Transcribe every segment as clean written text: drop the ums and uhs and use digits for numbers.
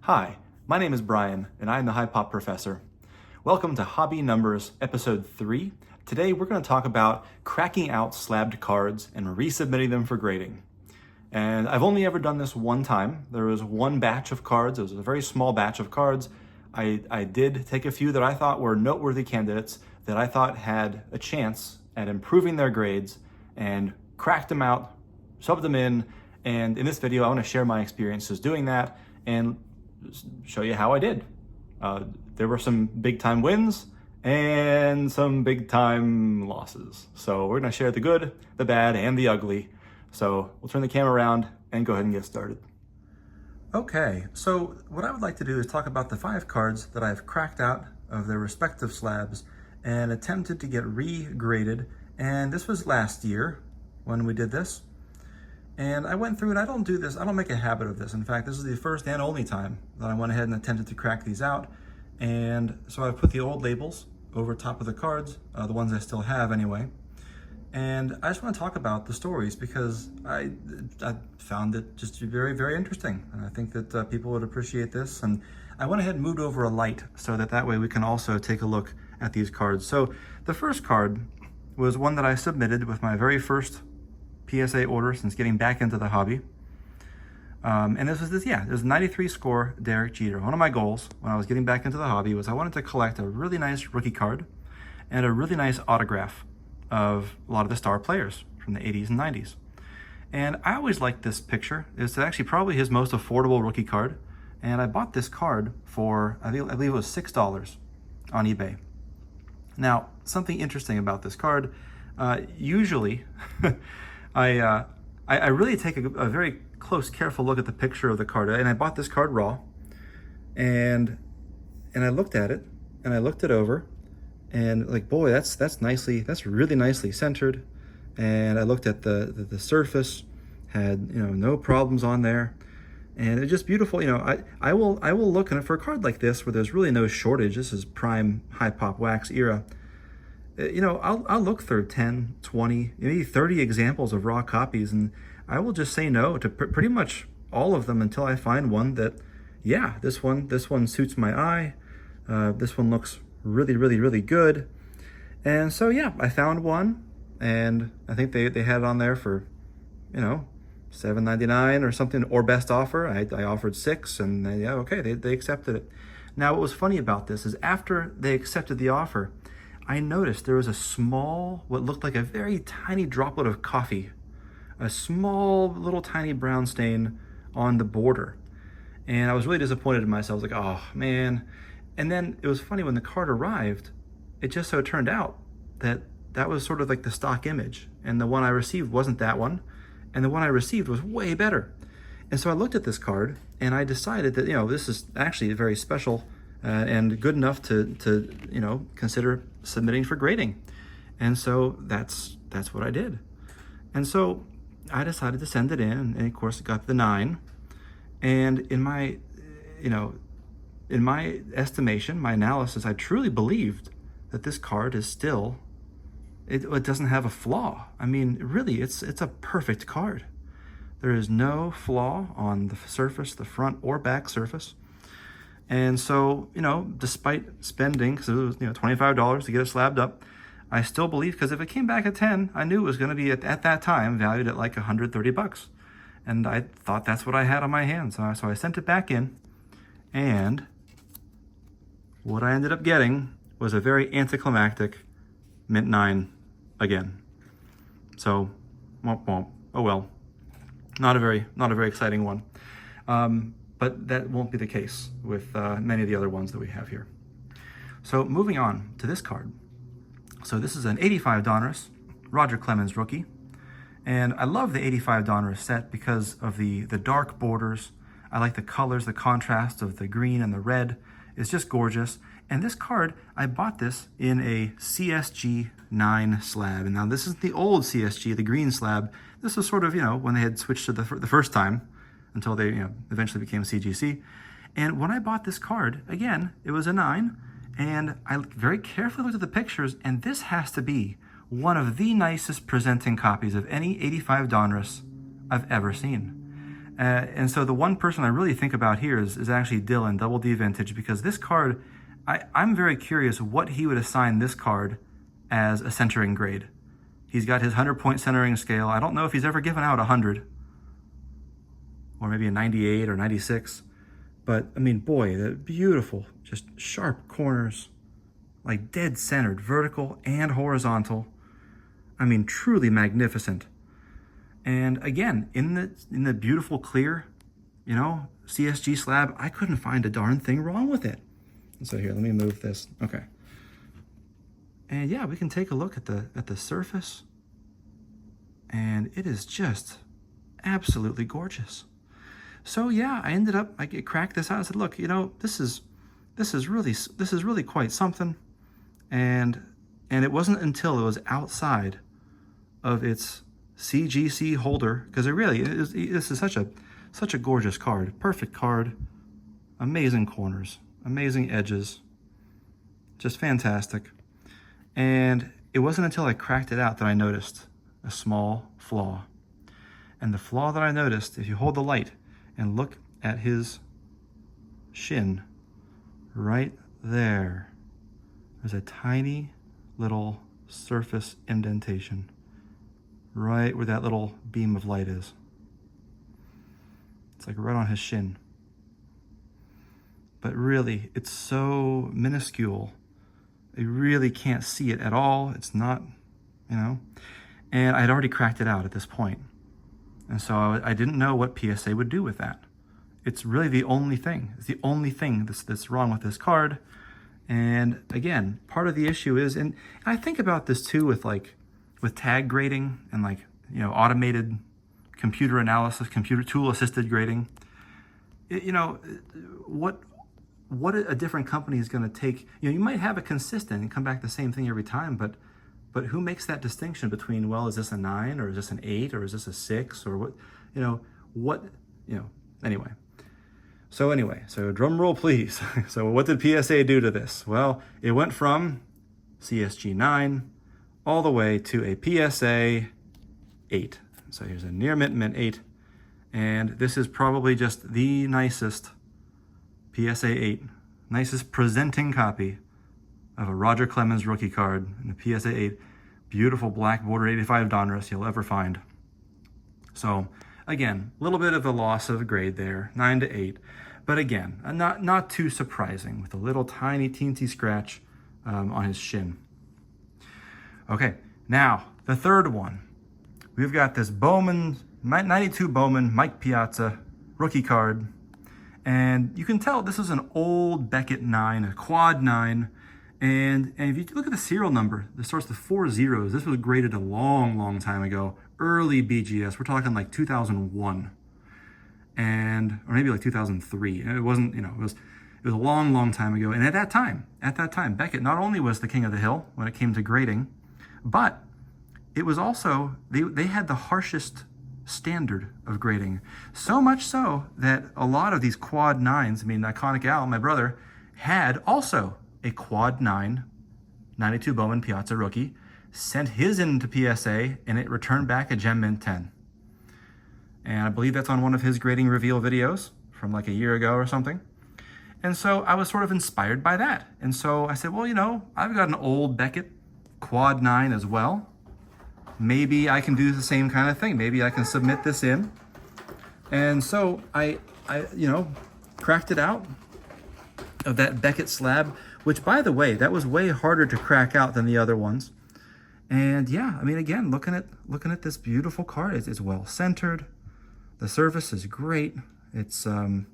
Hi, my name is Brian, and I am the High Pop Professor. Welcome to Hobby Numbers Episode 3. Today we're going to talk about cracking out slabbed cards and resubmitting them for grading. And I've only ever done this one time. There was one batch of cards. It was a very small batch of cards. I did take a few that I thought were noteworthy candidates that I thought had a chance at improving their grades and cracked them out, subbed them in, and in this video I want to share my experiences doing that and show you how I did. There were some big time wins and some big time losses. So we're gonna share the good, the bad, and the ugly. So we'll turn the camera around and go ahead and get started. Okay, so what I would like to do is talk about the 5 cards that I've cracked out of their respective slabs and attempted to get regraded. And this was last year when we did this. And I went through, and I don't make a habit of this. In fact, this is the first and only time that I went ahead and attempted to crack these out. And so I put the old labels over top of the cards, the ones I still have anyway. And I just want to talk about the stories because I found it just to be very, very interesting. And I think that people would appreciate this. And I went ahead and moved over a light so that way we can also take a look at these cards. So the first card was one that I submitted with my very first PSA order since getting back into the hobby. And this was it was 93 score Derek Jeter. One of my goals when I was getting back into the hobby was I wanted to collect a really nice rookie card and a really nice autograph of a lot of the star players from the 80s and 90s. And I always liked this picture. It's actually probably his most affordable rookie card. And I bought this card for, I believe it was $6 on eBay. Now, something interesting about this card, usually, I really take a very close, careful look at the picture of the card. And I bought this card raw, and I looked at it, and I looked it over, and like, boy, that's really nicely centered. And I looked at the surface, had no problems on there, and it's just beautiful. I will look for a card like this where there's really no shortage. This is prime high pop wax era. I'll look through 10, 20, maybe 30 examples of raw copies, and I will just say no to pretty much all of them until I find one that, yeah, this one suits my eye. This one looks really, really, really good. And so, yeah, I found one, and I think they had it on there for, $7.99 or something, or best offer. I offered $6, and they accepted it. Now, what was funny about this is after they accepted the offer, I noticed there was a small, what looked like a very tiny droplet of coffee, a small little tiny brown stain on the border. And I was really disappointed in myself. I was like, oh man. And then it was funny when the card arrived, it just so turned out that was sort of like the stock image. And the one I received wasn't that one. And the one I received was way better. And so I looked at this card and I decided that, this is actually very special and good enough to consider submitting for grading. And so that's what I did. And so I decided to send it in, and of course it got the 9. And in my estimation, my analysis, I truly believed that this card is still, it doesn't have a flaw. I mean, really, it's a perfect card. There is no flaw on the surface, the front or back surface. And so, despite spending, because it was $25 to get it slabbed up, I still believe, because if it came back at 10, I knew it was going to be at that time valued at like $130. And I thought that's what I had on my hands. So I sent it back in, and what I ended up getting was a very anticlimactic mint 9 again. So, womp womp. Oh well, not a very exciting one. But that won't be the case with many of the other ones that we have here. So moving on to this card. So this is an 85 Donruss Roger Clemens rookie. And I love the 85 Donruss set because of the dark borders. I like the colors, the contrast of the green and the red. It's just gorgeous. And this card, I bought this in a CSG 9 slab. And now this is the old CSG, the green slab. This was sort of, when they had switched to the first time, until they eventually became CGC. And when I bought this card, again, it was a 9, and I very carefully looked at the pictures, and this has to be one of the nicest presenting copies of any 85 Donruss I've ever seen. And so the one person I really think about here is actually Dylan, Double D Vintage, because this card, I'm very curious what he would assign this card as a centering grade. He's got his 100-point centering scale. I don't know if he's ever given out 100, or maybe a 98 or 96. But I mean, boy, the beautiful, just sharp corners, like dead centered, vertical and horizontal. I mean, truly magnificent. And again, in the beautiful clear, you know, CSG slab, I couldn't find a darn thing wrong with it. So here, let me move this. Okay. And yeah, we can take a look at the surface, and it is just absolutely gorgeous. So yeah, I cracked this out. I said, look, you know, this is really quite something. And it wasn't until it was outside of its CGC holder, because this is such a gorgeous card, perfect card, amazing corners, amazing edges, just fantastic. And it wasn't until I cracked it out that I noticed a small flaw. And the flaw that I noticed, if you hold the light and look at his shin, right there, there's a tiny little surface indentation right where that little beam of light is. It's like right on his shin. But really, it's so minuscule. You really can't see it at all. It's not, you know. And I'd already cracked it out at this point. And so I didn't know what PSA would do with that. It's really the only thing. It's the only thing that's wrong with this card. And again, part of the issue is, and I think about this too with tag grading and automated computer analysis, computer tool assisted grading. What a different company is going to take. You might have it consistent and come back the same thing every time, but who makes that distinction between, well, is this a 9 or is this an 8 or is this a 6 or anyway. So drum roll, please. So what did PSA do to this? Well, it went from CSG 9 all the way to a PSA 8. So here's a near mint 8. And this is probably just the nicest PSA 8, nicest presenting copy of a Roger Clemens rookie card in the PSA 8. Beautiful black border 85 Donruss you'll ever find. So again, a little bit of a loss of grade there, 9 to 8. But again, not too surprising with a little tiny teensy scratch on his shin. Okay, now the third one. We've got this Bowman, 92 Bowman, Mike Piazza rookie card. And you can tell this is an old Beckett 9, a quad 9. And if you look at the serial number, this starts with 4 zeros. This was graded a long time ago, early BGS. We're talking like 2001, or maybe like 2003. And it wasn't, it was a long time ago. And at that time, Beckett not only was the king of the hill when it came to grading, but it was also, they had the harshest standard of grading. So much so that a lot of these quad 9s, Iconic Al, my brother, had also a quad 9, 92 Bowman Piazza rookie, sent his into PSA, and it returned back a Gem Mint 10. And I believe that's on one of his grading reveal videos from like a year ago or something. And so I was sort of inspired by that. And so I said, well, I've got an old Beckett quad 9 as well. Maybe I can do the same kind of thing. Maybe I can submit this in. And so I cracked it out of that Beckett slab, which, by the way, that was way harder to crack out than the other ones. And yeah, again, looking at this beautiful card, it's well centered. The surface is great. It's quad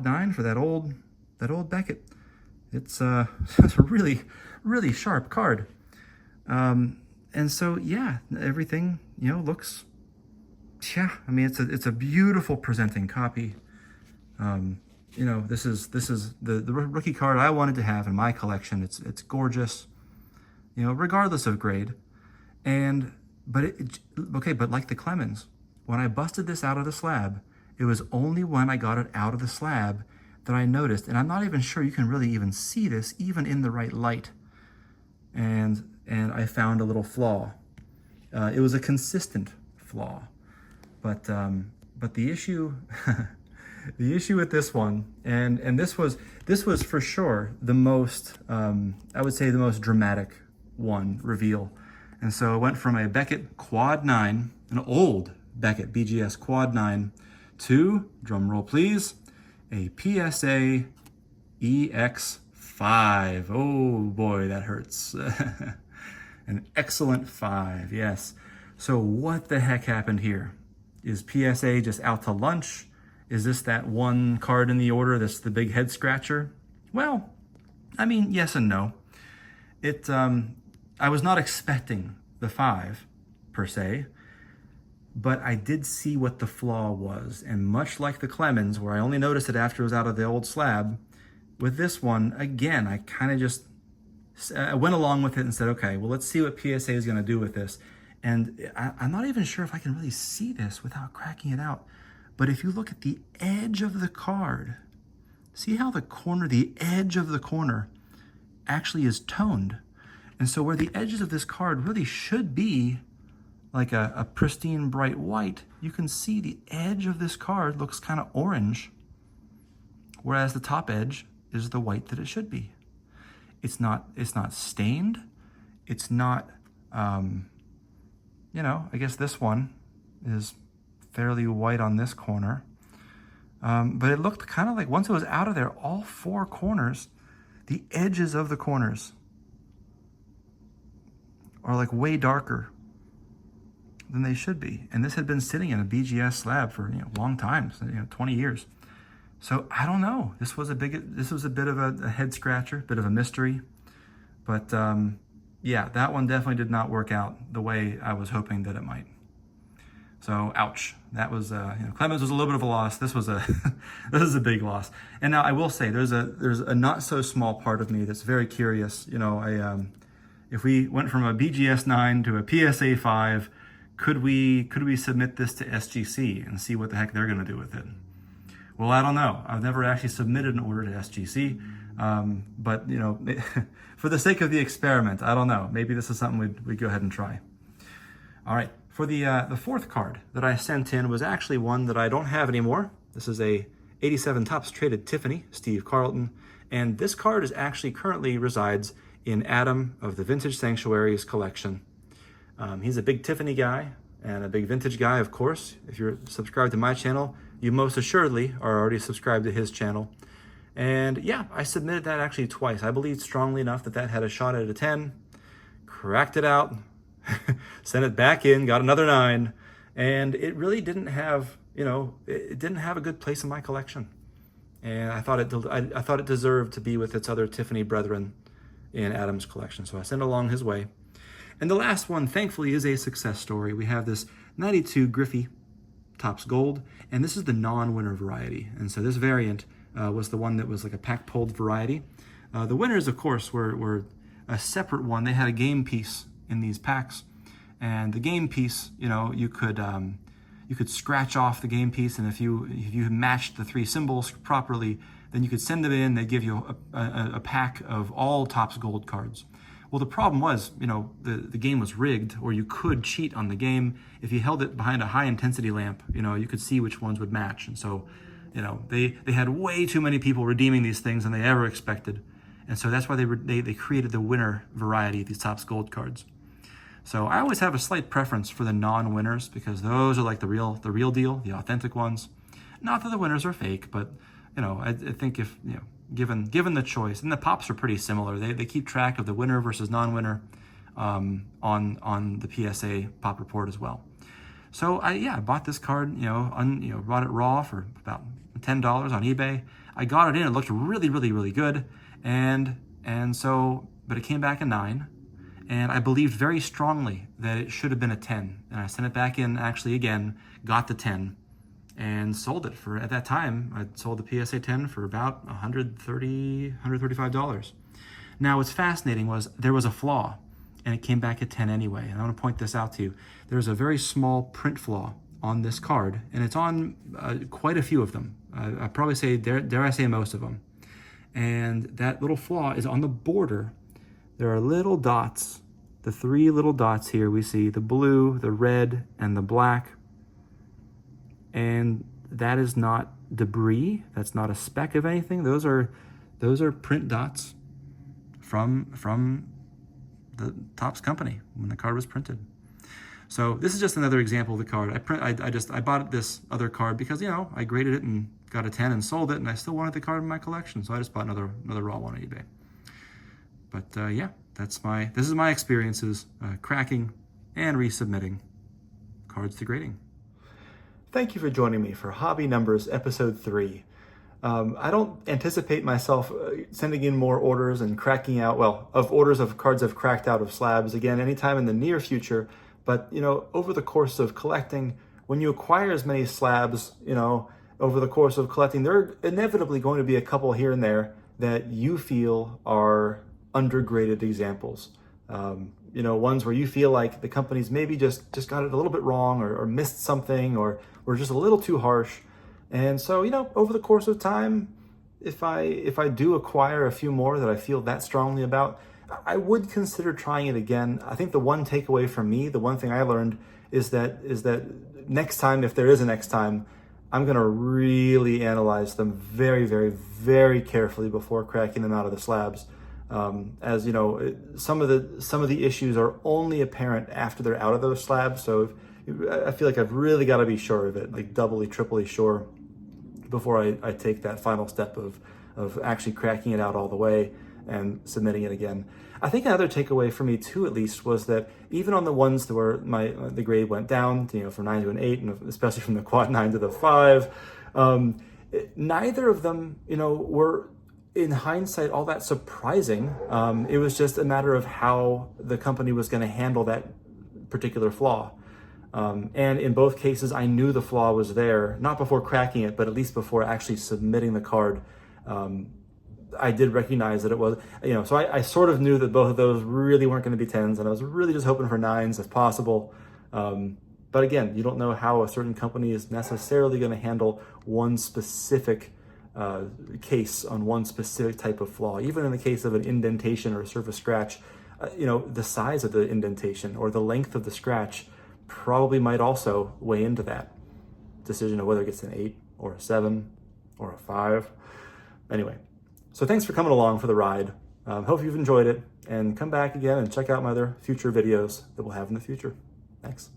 9 for that old Beckett. It's it's a really sharp card. And so yeah, everything looks, it's a beautiful presenting copy. This is the rookie card I wanted to have in my collection. It's gorgeous, regardless of grade. But like the Clemens, when I busted this out of the slab, it was only when I got it out of the slab that I noticed, and I'm not even sure you can really even see this even in the right light. And I found a little flaw. It was a consistent flaw, but But the issue, the issue with this one, and this was for sure the most, I would say the most dramatic one reveal. And so it went from a Beckett Quad 9, an old Beckett BGS Quad 9, to, drum roll please, a PSA EX5. Oh boy, that hurts. An excellent 5, yes. So what the heck happened here? Is PSA just out to lunch? Is this that one card in the order that's the big head scratcher? Well, I mean, yes and no. I was not expecting the 5, per se, but I did see what the flaw was. And much like the Clemens, where I only noticed it after it was out of the old slab, with this one, again, I kind of just I went along with it and said, okay, well, let's see what PSA is going to do with this. And I'm not even sure if I can really see this without cracking it out. But if you look at the edge of the card, see how the edge of the corner actually is toned. And so where the edges of this card really should be like a pristine bright white, you can see the edge of this card looks kind of orange, whereas the top edge is the white that it should be. It's not stained. It's not, you know, I guess this one is fairly white on this corner. But it looked kind of like once it was out of there, all 4 corners, the edges of the corners are like way darker than they should be. And this had been sitting in a BGS slab for a long time, 20 years. So I don't know. This was a bit of a head scratcher, bit of a mystery. But yeah, that one definitely did not work out the way I was hoping that it might. So ouch. That was Clemens was a little bit of a loss. This was a this is a big loss. And now I will say there's a not so small part of me that's very curious. If we went from a BGS 9 to a PSA 5, could we submit this to SGC and see what the heck they're going to do with it? Well, I don't know. I've never actually submitted an order to SGC, but for the sake of the experiment, I don't know. Maybe this is something we'd go ahead and try. All right. For the 4th card that I sent in was actually one that I don't have anymore. This is a 87 Topps Traded Tiffany, Steve Carlton, and this card is actually currently resides in Adam of the Vintage Sanctuaries collection. He's a big Tiffany guy and a big vintage guy, of course. If you're subscribed to my channel, you most assuredly are already subscribed to his channel. And yeah, I submitted that actually twice. I believed strongly enough that had a shot at a 10, cracked it out, sent it back in, got another 9, and it really didn't have, it didn't have a good place in my collection. And I thought it deserved to be with its other Tiffany brethren in Adam's collection. So I sent it along his way. And the last one, thankfully, is a success story. We have this 92 Griffey Topps Gold, and this is the non-winner variety. And so this variant was the one that was like a pack-pulled variety. The winners, of course, were a separate one. They had a game piece in these packs, and the game piece, you could scratch off the game piece, and if you matched the 3 symbols properly, then you could send them in. They give you a pack of all Topps Gold cards. Well, the problem was, the game was rigged, or you could cheat on the game. If you held it behind a high-intensity lamp, you could see which ones would match. And so, they had way too many people redeeming these things than they ever expected. And so that's why they created the winner variety of these Topps Gold cards. So I always have a slight preference for the non-winners because those are like the real deal, the authentic ones. Not that the winners are fake, but I think if given the choice, and the pops are pretty similar. They keep track of the winner versus non-winner on the PSA pop report as well. So I bought this card, bought it raw for about $10 on eBay. I got it in. It looked really, really, really good, but it came back a 9. And I believed very strongly that it should have been a 10. And I sent it back in actually again, got the 10, and sold it for, at that time, I sold the PSA 10 for about $135. Now what's fascinating was there was a flaw, and it came back at 10 anyway. And I want to point this out to you. There's a very small print flaw on this card, and it's on quite a few of them. I'd probably say, dare I say most of them. And that little flaw is on the border. There are little dots, the 3 little dots here we see, the blue, the red, and the black. And that is not debris. That's not a speck of anything. Those are print dots from the Topps company when the card was printed. So this is just another example of the card. I bought this other card because, you know, I graded it and got a 10 and sold it, and I still wanted the card in my collection, so I just bought another raw one on eBay. But yeah, this is my experiences cracking and resubmitting cards to grading. Thank you for joining me for Hobby Numbers Episode 3. I don't anticipate myself sending in more orders and cracking out, orders of cards I've cracked out of slabs again anytime in the near future. But, you know, over the course of collecting, when you acquire as many slabs, you know, over the course of collecting, there are inevitably going to be a couple here and there that you feel are undergraded examples. You know, ones where you feel like the company's maybe just got it a little bit wrong or missed something or were just a little too harsh. And so, you know, over the course of time, if I do acquire a few more that I feel that strongly about, I would consider trying it again. I think the one takeaway from me, the one thing I learned is that next time, if there is a next time, I'm gonna really analyze them very, very, very carefully before cracking them out of the slabs. As you know, some of the issues are only apparent after they're out of those slabs. So I feel like I've really got to be sure of it, like doubly, triply sure, before I take that final step of actually cracking it out all the way and submitting it again. I think another takeaway for me too, at least, was that even on the ones that were the grade went down, you know, from 9 to an 8, and especially from the quad 9 to the 5, neither of them, you know, were in hindsight all that surprising. It was just a matter of how the company was going to handle that particular flaw. And in both cases, I knew the flaw was there, not before cracking it, but at least before actually submitting the card. I did recognize that it was, you know, so I sort of knew that both of those really weren't going to be 10s, and I was really just hoping for 9s if possible. But again, you don't know how a certain company is necessarily going to handle one specific case on one specific type of flaw. Even in the case of an indentation or a surface scratch, you know, the size of the indentation or the length of the scratch probably might also weigh into that decision of whether it gets an 8 or a 7 or a 5. Anyway, so thanks for coming along for the ride. Hope you've enjoyed it, and come back again and check out my other future videos that we'll have in the future. Thanks.